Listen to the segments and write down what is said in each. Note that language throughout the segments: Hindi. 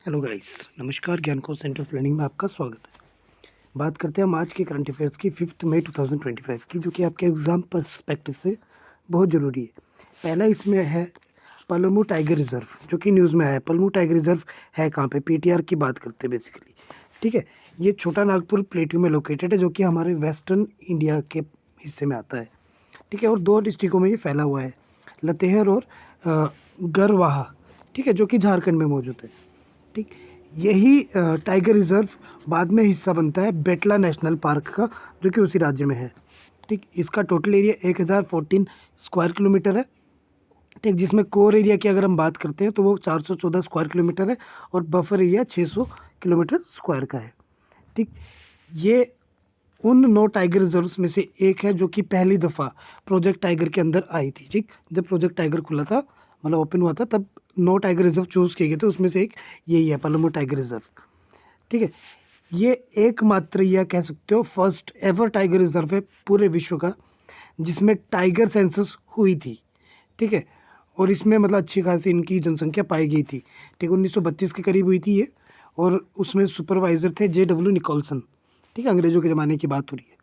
हेलो गाइस, नमस्कार। ज्ञान कोश सेंटर ऑफ लर्निंग में आपका स्वागत है। बात करते हैं हम आज के करंट अफेयर्स की 5 मई 2025 की, जो कि आपके एग्ज़ाम पर्सपेक्टिव से बहुत ज़रूरी है। पहला इसमें है पलामू टाइगर रिजर्व, जो कि न्यूज़ में आया है। पलामू टाइगर रिजर्व है कहाँ पे? पीटीआर की बात करते हैं बेसिकली। ठीक है, ये छोटा नागपुर प्लेट्यू में लोकेटेड है, जो कि हमारे वेस्टर्न इंडिया के हिस्से में आता है। ठीक है, और 2 डिस्ट्रिक्टों में ये फैला हुआ है, लतेहर और गरवाहा। ठीक है, जो कि झारखंड में मौजूद है। ठीक, यही टाइगर रिजर्व बाद में हिस्सा बनता है बेटला नेशनल पार्क का, जो कि उसी राज्य में है। ठीक, इसका टोटल एरिया 1014 स्क्वायर किलोमीटर है। ठीक, जिसमें कोर एरिया की अगर हम बात करते हैं तो वो 414 स्क्वायर किलोमीटर है और बफर एरिया 600 किलोमीटर स्क्वायर का है। ठीक, ये उन 9 टाइगर रिजर्व्स में से एक है जो कि पहली दफ़ा प्रोजेक्ट टाइगर के अंदर आई थी। ठीक, जब प्रोजेक्ट टाइगर खुला था, मतलब ओपन हुआ था, तब 9 टाइगर रिजर्व चूज़ किए गए थे, उसमें से एक यही है, पलामू टाइगर रिजर्व। ठीक है, ये एकमात्र, या कह सकते हो फर्स्ट एवर टाइगर रिजर्व है पूरे विश्व का जिसमें टाइगर सेंसस हुई थी। ठीक है, और इसमें मतलब अच्छी खासी इनकी जनसंख्या पाई गई थी। ठीक, 1932 के करीब हुई थी ये, और उसमें सुपरवाइज़र थे JW निकोलसन। ठीक है, अंग्रेज़ों के ज़माने की बात हो रही है।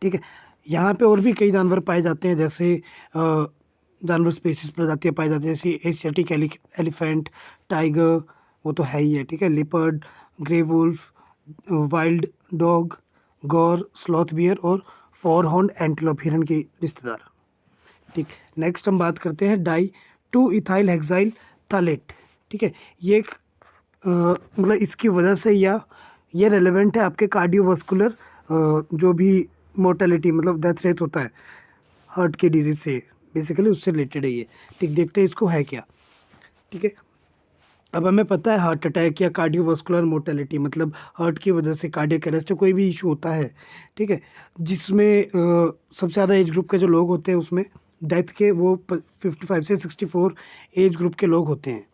ठीक है, यहाँ पे और भी कई जानवर पाए जाते हैं, जैसे जानवर स्पीसीज प्रजातियाँ पाई जाती हैं, जैसे एशियाटिक एलिफेंट, टाइगर, वो तो है ही है। ठीक है, leopard, grey wolf, wild dog, gaur, sloth bear और फोर हॉर्न एंटीलोप, हिरन के रिश्तेदार। ठीक, नेक्स्ट हम बात करते हैं डाई 2 इथाइल हेक्साइल थालेट। ठीक है, ये एक मतलब इसकी वजह से, या ये रेलेवेंट है आपके कार्डियोवास्कुलर जो भी मोर्टेलिटी, मतलब डेथ रेट होता है हार्ट के डिजीज से, बेसिकली उससे रिलेटेड है ये। ठीक, देखते हैं इसको है क्या। ठीक है, अब हमें पता है हार्ट अटैक या कार्डियोवास्कुलर मोर्टेलिटी, मतलब हार्ट की वजह से कार्डियक अरेस्ट या कोई भी इशू होता है। ठीक है, जिसमें सबसे ज़्यादा एज ग्रुप के जो लोग होते हैं उसमें डेथ के वो 55 से 64 एज ग्रुप के लोग होते हैं।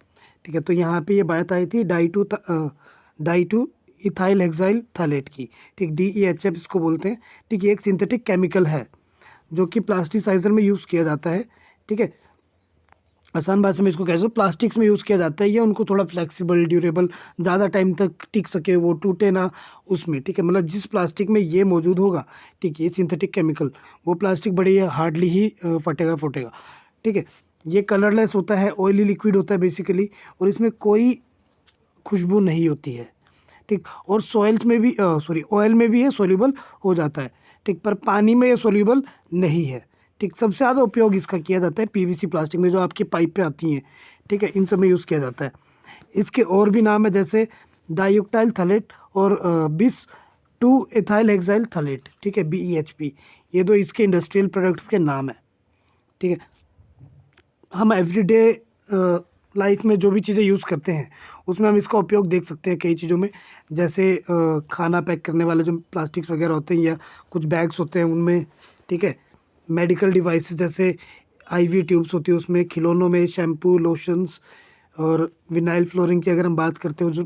ठीक है, तो यहाँ पे ये बात आई थी डाई टू इथाइल हेक्साइल थालेट की। ठीक, DEHF इसको बोलते हैं। ठीक, ये एक सिंथेटिक केमिकल है जो कि प्लास्टिसाइजर में यूज़ किया जाता है। ठीक है, आसान भाषा में इसको कह सकते हो, प्लास्टिक्स में यूज़ किया जाता है। ये उनको थोड़ा फ्लेक्सिबल, ड्यूरेबल, ज़्यादा टाइम तक टिक सके, वो टूटे ना उसमें। ठीक है, मतलब जिस प्लास्टिक में ये मौजूद होगा, ठीक, ये सिंथेटिक केमिकल, वो प्लास्टिक बड़ी हार्डली ही फटेगा। ठीक है, ये कलरलेस होता है, ऑयली लिक्विड होता है बेसिकली, और इसमें कोई खुशबू नहीं होती है। ठीक, और सॉइल्स में भी ऑयल में भी ये सोल्यूबल हो जाता है। ठीक, पर पानी में ये सोल्यूबल नहीं है। ठीक, सबसे ज़्यादा उपयोग इसका किया जाता है PVC प्लास्टिक में, जो आपकी पाइप पे आती हैं। ठीक है, इन सब में यूज़ किया जाता है। इसके और भी नाम है, जैसे डाइऑक्टाइल थलेट और बिस 2 एथाइल हेक्साइल थलेट। ठीक है, BEHP, ये दो इसके इंडस्ट्रियल प्रोडक्ट्स के नाम है। ठीक है, हम एवरीडे लाइफ में जो भी चीज़ें यूज़ करते हैं उसमें हम इसका उपयोग देख सकते हैं कई चीज़ों में, जैसे खाना पैक करने वाले जो प्लास्टिक्स वगैरह होते हैं, या कुछ बैग्स होते हैं उनमें। ठीक है, मेडिकल डिवाइसेस जैसे IV ट्यूब्स होती है उसमें, खिलौनों में, शैम्पू, लोशंस, और विनाइल फ्लोरिंग की अगर हम बात करते हैं, जो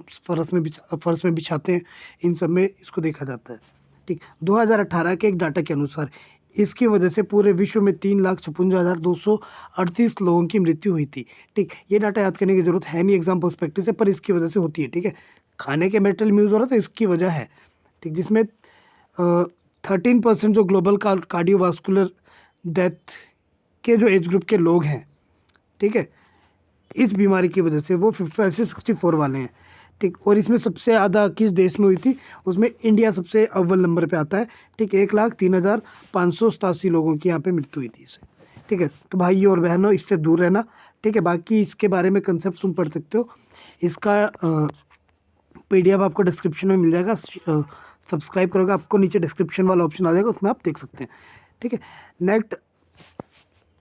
फर्श में बिछाते हैं, इन सब में इसको देखा जाता है। ठीक, 2018 के एक डाटा के अनुसार इसकी वजह से पूरे विश्व में 3,56,238 लोगों की मृत्यु हुई थी। ठीक, ये डाटा याद करने की ज़रूरत है नहीं एग्जाम पर्सपेक्टिव से, पर इसकी वजह से होती है। ठीक है, खाने के मेटल में यूज़ हो रहा है तो इसकी वजह है। ठीक, जिसमें 13% जो ग्लोबल कार्डियोवास्कुलर डेथ के जो एज ग्रुप के लोग हैं, ठीक है, इस बीमारी की वजह से वो 55 से 64 वाले हैं। ठीक, और इसमें सबसे ज़्यादा किस देश में हुई थी? उसमें इंडिया सबसे अव्वल नंबर पे आता है। ठीक, 1,03,587 लोगों की यहाँ पे मृत्यु हुई थी इससे। ठीक है, तो भाइयों और बहनों, इससे दूर रहना। ठीक है, बाकी इसके बारे में कंसेप्ट तुम पढ़ सकते हो। इसका PDF आपको डिस्क्रिप्शन में मिल जाएगा। सब्सक्राइब करोगे, आपको नीचे डिस्क्रिप्शन वाला ऑप्शन आ जाएगा, उसमें आप देख सकते हैं। ठीक है, नेक्स्ट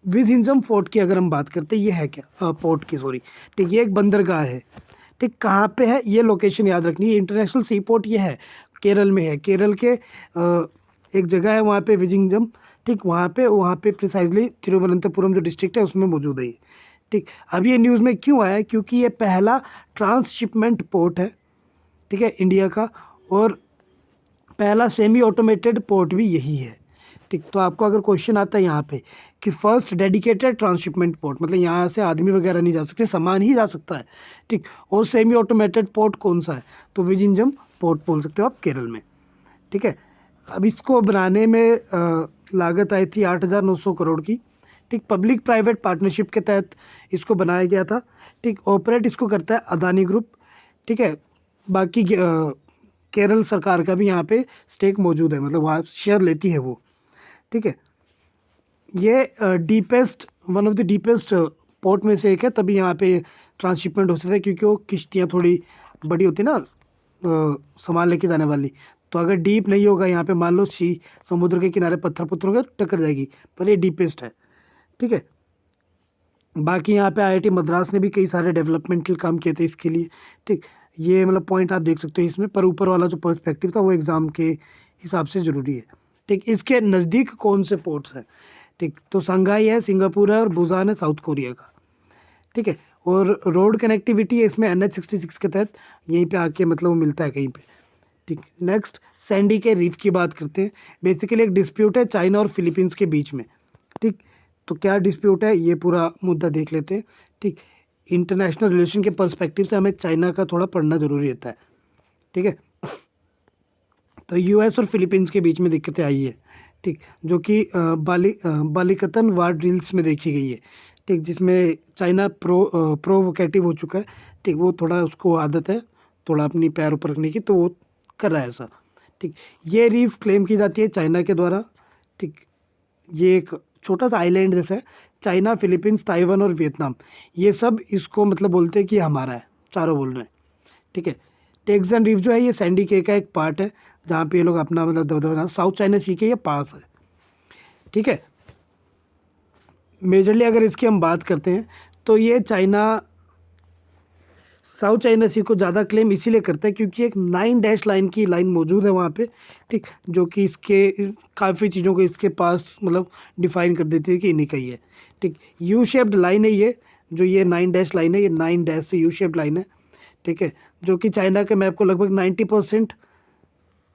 विजिंजम फोर्ट की अगर हम बात करते हैं, ये है क्या? पोर्ट की, सॉरी। ठीक, ये एक बंदरगाह है। ठीक, कहाँ पे है ये लोकेशन याद रखनी है। इंटरनेशनल सी पोर्ट ये है, केरल में है। केरल के एक जगह है वहाँ पे विजिंजम। ठीक, वहाँ पे प्रिसाइजली तिरुवनंतपुरम जो डिस्ट्रिक्ट है उसमें मौजूद है ये। ठीक, अब ये न्यूज़ में क्यों आया है? क्योंकि ये पहला ट्रांसशिपमेंट पोर्ट है, ठीक है, इंडिया का, और पहला सेमी ऑटोमेटेड पोर्ट भी यही है। ठीक, तो आपको अगर क्वेश्चन आता है यहाँ पे कि फर्स्ट डेडिकेटेड ट्रांसशिपमेंट पोर्ट, मतलब यहाँ से आदमी वगैरह नहीं जा सकते, सामान ही जा सकता है, ठीक, और सेमी ऑटोमेटेड पोर्ट कौन सा है, तो विजिंजम पोर्ट बोल सकते हो आप केरल में, ठीक है। अब इसको बनाने में लागत आई थी 8,900 करोड़ की, ठीक, पब्लिक प्राइवेट पार्टनरशिप के तहत इसको बनाया गया था, ठीक। ऑपरेट इसको करता है अदानी ग्रुप, ठीक है। बाकी केरल सरकार का भी यहाँ पे स्टेक मौजूद है, मतलब वहाँ शेयर लेती है वो, ठीक है। ये deepest, one of the deepest port में से एक है, तभी यहाँ पे ट्रांसशिपमेंट होते थे, क्योंकि वो किश्तियाँ थोड़ी बड़ी होती ना सामान लेके जाने वाली, तो अगर डीप नहीं होगा यहाँ पे, मान लो समुद्र के किनारे पत्थर पुत्थर होगा टक्कर जाएगी, पर ये डीपेस्ट है, ठीक है। बाकी यहाँ पे आईआईटी मद्रास ने भी कई सारे डेवलपमेंटल काम किए थे इसके लिए, ठीक। ये मतलब पॉइंट आप देख सकते हो इसमें, पर ऊपर वाला जो पर्सपेक्टिव था वो एग्ज़ाम के हिसाब से ज़रूरी है, ठीक। इसके नज़दीक कौन से पोर्ट्स हैं, ठीक, तो शंघाई है, सिंगापुर है और बुसान है साउथ कोरिया का, ठीक है। और रोड कनेक्टिविटी है इसमें NH-66 के तहत, यहीं पे आके मतलब वो मिलता है कहीं पे, ठीक। नेक्स्ट सैंडी के रीफ की बात करते हैं। बेसिकली एक डिस्प्यूट है चाइना और फिलीपींस के बीच में, ठीक। तो क्या डिस्प्यूट है, ये पूरा मुद्दा देख लेते हैं, ठीक। इंटरनेशनल रिलेशन के पर्सपेक्टिव से हमें चाइना का थोड़ा पढ़ना ज़रूरी रहता है, ठीक है। तो यूएस और फिलीपींस के बीच में दिक्कतें आई है, ठीक, जो कि बालिकतन वार ड्रिल्स में देखी गई है, ठीक, जिसमें चाइना प्रोवोकेटिव हो चुका है, ठीक। वो थोड़ा उसको आदत है थोड़ा अपनी पैर ऊपर रखने की, तो वो कर रहा है ऐसा, ठीक। ये रीफ क्लेम की जाती है चाइना के द्वारा, ठीक। ये एक छोटा सा आइलैंड जैसा है, चाइना, फिलीपींस, ताइवान और वियतनाम, ये सब इसको मतलब बोलते हैं कि हमारा है, चारों बोल रहे हैं, ठीक है। टेक्सन रीफ जो है ये सैंडी के का एक पार्ट है, जहाँ पे ये लोग अपना मतलब दबदबा, साउथ चाइना सी के ये पास है, ठीक है। मेजरली अगर इसकी हम बात करते हैं तो ये चाइना साउथ चाइना सी को ज़्यादा क्लेम इसीलिए करता है क्योंकि एक 9 डैश लाइन की लाइन मौजूद है वहाँ पे, ठीक, जो कि इसके काफ़ी चीज़ों को इसके पास मतलब डिफाइन कर देती है कि इन्हीं का ही है, ठीक। यू शेप्ड लाइन है ये, जो ये 9 डैश लाइन है, ये 9 डैश से यू शेप्ड लाइन है, ठीक है, जो कि चाइना के मैप को लगभग 90%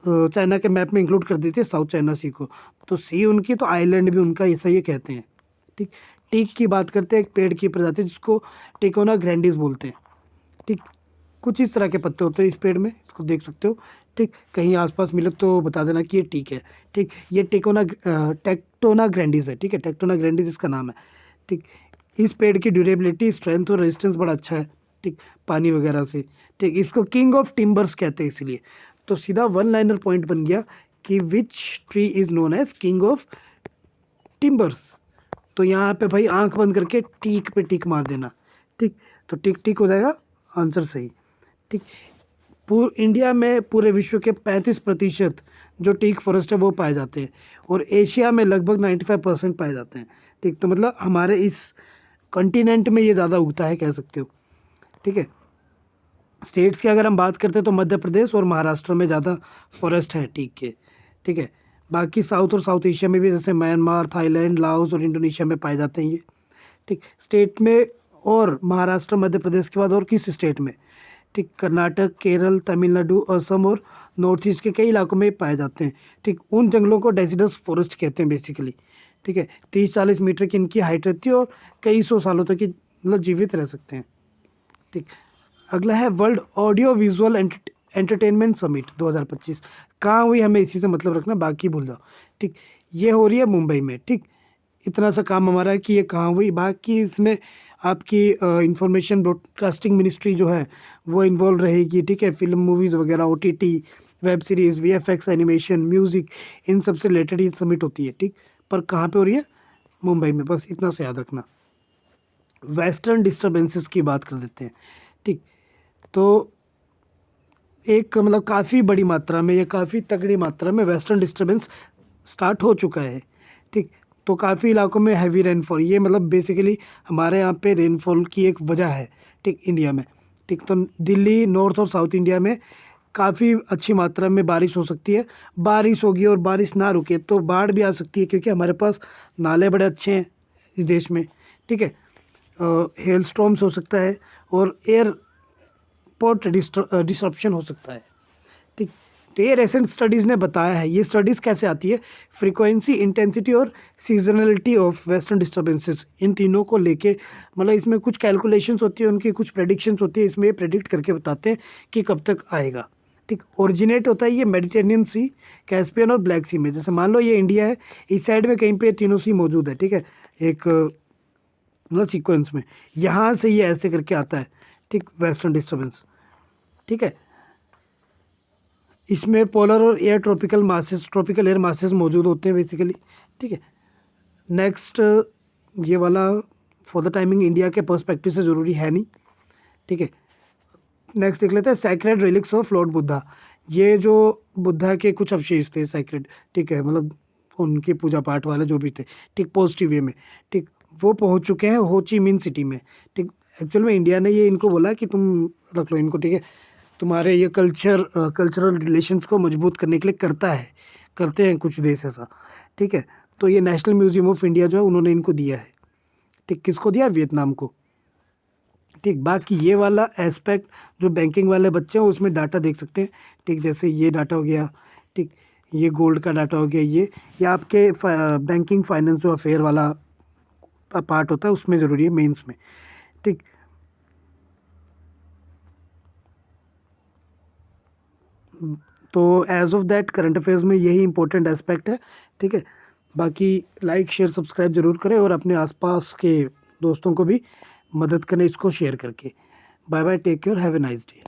चाइना के मैप में इंक्लूड कर देती है साउथ चाइना सी को, तो सी उनकी तो आइलैंड भी उनका, ऐसा ये कहते हैं, ठीक। टीक की बात करते हैं, एक पेड़ की प्रजाति जिसको टिकोना ग्रैंडिस बोलते हैं, ठीक। कुछ इस तरह के पत्ते होते हैं इस पेड़ में, इसको देख सकते हो, ठीक। कहीं आसपास मिले तो बता देना कि ये टीक है, ठीक। ये टेक्टोना ग्रैंडिस है, ठीक है, टेक्टोना ग्रैंडिस इसका नाम है, ठीक। इस पेड़ की ड्यूरेबिलिटी, स्ट्रेंथ और रेजिस्टेंस बड़ा अच्छा है, ठीक, पानी वगैरह से, ठीक। इसको किंग ऑफ टिम्बर्स कहते हैं इसलिए, तो सीधा वन लाइनर पॉइंट बन गया कि which tree is known as king of timbers. तो यहाँ पे भाई आंख बंद करके टीक पे टिक मार देना, ठीक, तो टिक टिक हो जाएगा आंसर सही, ठीक। इंडिया में पूरे विश्व के 35% जो टीक फॉरेस्ट है वो पाए जाते हैं, और एशिया में लगभग 95% पाए जाते हैं, ठीक। तो मतलब हमारे इस कॉन्टिनेंट में ये ज़्यादा उगता है कह सकते हो, ठीक है। स्टेट्स की अगर हम बात करते हैं तो मध्य प्रदेश और महाराष्ट्र में ज़्यादा फॉरेस्ट है टीक के, ठीक है। बाकी साउथ और साउथ एशिया में भी जैसे म्यांमार, थाईलैंड, लाओस और इंडोनेशिया में पाए जाते हैं ये, ठीक। स्टेट में और महाराष्ट्र, मध्य प्रदेश के बाद और किस स्टेट में, ठीक, कर्नाटक, केरल, तमिलनाडु, असम और नॉर्थ ईस्ट के कई इलाकों में पाए जाते हैं, ठीक। उन जंगलों को डेसिडस फॉरेस्ट कहते हैं बेसिकली, ठीक है। 30-40 मीटर की इनकी हाइट रहती है और कई सौ सालों तक ये मतलब जीवित रह सकते हैं, ठीक। अगला है world audio visual entertainment summit 2025, कहाँ हुई हमें इसी से मतलब रखना, बाकी भूल जाओ, ठीक। ये हो रही है मुंबई में, ठीक। इतना सा काम हमारा है कि ये कहाँ हुई, बाकी इसमें आपकी इंफॉर्मेशन ब्रॉडकास्टिंग मिनिस्ट्री जो है वो इन्वॉल्व रहेगी, ठीक है। फिल्म, मूवीज़ वगैरह, OTT, web series, VFX, animation, music, इन सब से रिलेटेड ये समिट होती है, ठीक। पर कहाँ पे हो रही है, मुंबई में, बस इतना से याद रखना। वेस्टर्न डिस्टर्बेंसेस की बात कर देते हैं, ठीक। तो एक मतलब काफ़ी बड़ी मात्रा में या काफ़ी तगड़ी मात्रा में वेस्टर्न डिस्टर्बेंस स्टार्ट हो चुका है, ठीक। तो काफ़ी इलाकों में हैवी रेनफॉल, ये मतलब बेसिकली हमारे यहाँ पे रेनफॉल की एक वजह है, ठीक, इंडिया में, ठीक। तो दिल्ली, नॉर्थ और साउथ इंडिया में काफ़ी अच्छी मात्रा में बारिश हो सकती है, बारिश होगी और बारिश ना रुके तो बाढ़ भी आ सकती है, क्योंकि हमारे पास नाले बड़े अच्छे हैं इस देश में, ठीक है। हेल स्टॉर्म्स हो सकता है और एयर पोर्ट डिसरप्शन हो सकता है, ठीक। तो ये रेसेंट स्टडीज़ ने बताया है। ये स्टडीज़ कैसे आती है, फ्रीक्वेंसी, इंटेंसिटी और सीजनलिटी ऑफ वेस्टर्न डिस्टर्बेंसेस, इन तीनों को लेके मतलब इसमें कुछ कैलकुलेशंस होती है, उनकी कुछ प्रेडिक्शंस होती है, इसमें ये प्रेडिक्ट करके बताते हैं कि कब तक आएगा। ठीक, ओरिजिनेट होता है ये मेडिटेरेनियन सी, कैस्पियन और ब्लैक सी में। जैसे मान लो ये इंडिया है, इस साइड में कहीं पे तीनों सी मौजूद है, ठीक है, एक मतलब सीक्वेंस में, यहाँ से ये ऐसे करके आता है, ठीक, वेस्टर्न डिस्टर्बेंस, ठीक है। इसमें पोलर और air tropical masses, tropical air masses मौजूद होते हैं बेसिकली, ठीक है। नेक्स्ट ये वाला फॉर द टाइमिंग इंडिया के पर्सपेक्टिव से ज़रूरी है नहीं, ठीक है। नेक्स्ट देख लेते हैं sacred relics of Lord Buddha. ये जो बुद्धा के कुछ अवशेष थे सैक्रेड, ठीक है, मतलब उनके पूजा पाठ वाले जो भी थे, ठीक, पॉजिटिव वे में, ठीक, वो पहुंच चुके हैं हो ची मिन सिटी में, ठीक। एक्चुअल में इंडिया ने ये इनको बोला कि तुम रख लो इनको, ठीक है, तुम्हारे ये कल्चरल रिलेशंस को मजबूत करने के लिए करते हैं कुछ देश ऐसा, ठीक है। तो ये नेशनल म्यूजियम ऑफ इंडिया जो है उन्होंने इनको दिया है, ठीक, किसको दिया, वियतनाम को, ठीक। बाकी ये वाला एस्पेक्ट जो बैंकिंग वाले बच्चे हैं उसमें डाटा देख सकते हैं, ठीक, जैसे ये डाटा हो गया, ठीक, ये गोल्ड का डाटा हो गया, ये आपके बैंकिंग फाइनेंस जो अफेयर वाला पार्ट होता है उसमें ज़रूरी है मेंस में, ठीक। तो as of that current affairs में यही इंपॉर्टेंट एस्पेक्ट है, ठीक है। बाकी लाइक शेयर सब्सक्राइब जरूर करें और अपने आसपास के दोस्तों को भी मदद करें इसको शेयर करके। Bye bye, take care, have a nice day.